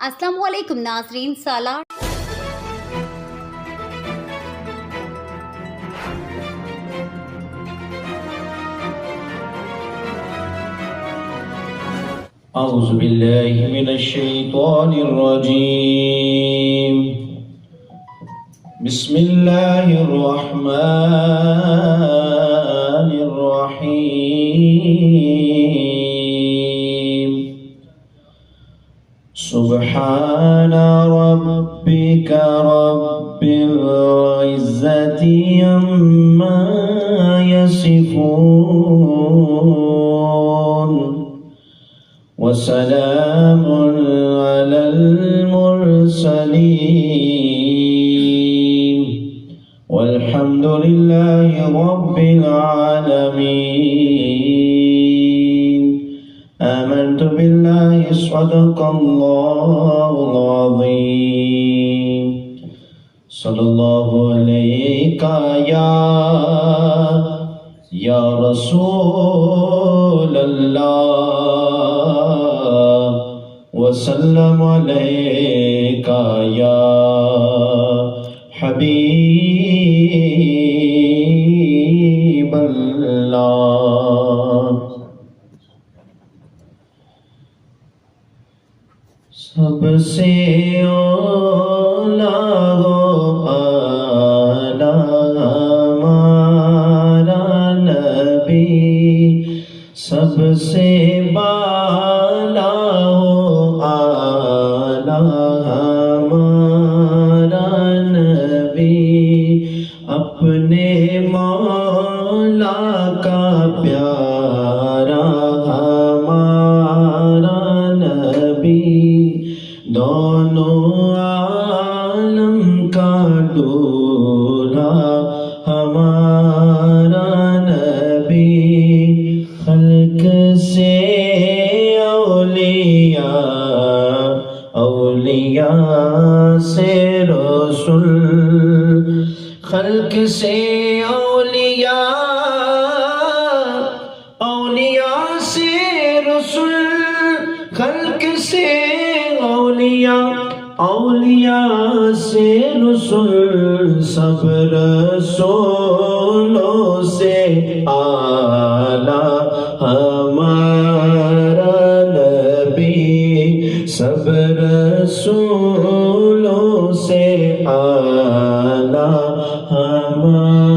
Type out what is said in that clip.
अस्सलामु अलैकुम नाज़रीन। सालार أعوذ بالله من الشيطان الرجيم بسم الله الرحمن الرحيم سبحان ربك رب العزة عما يصفون وسلام على المرسلين والحمد لله رب العالمين آمنت بالله صدق الله العظيم صلى الله عليك يا رسول الله وسلم عليك يا حبيب الله सबसे औला आला हमारा नबी सबसे बाला हो आला हमारा नबी अपने मौला का प्यारा हमारा नबी दोनों आलम का दूल्हा हमारा नबी खल्क से औलिया औलिया से रसूल खल्क से औलिया औलिया से रसूल खल्क से औलिया औलिया से रसूल सब रसूलों से आला हमारा नबी सब रसूलों से आला हमारा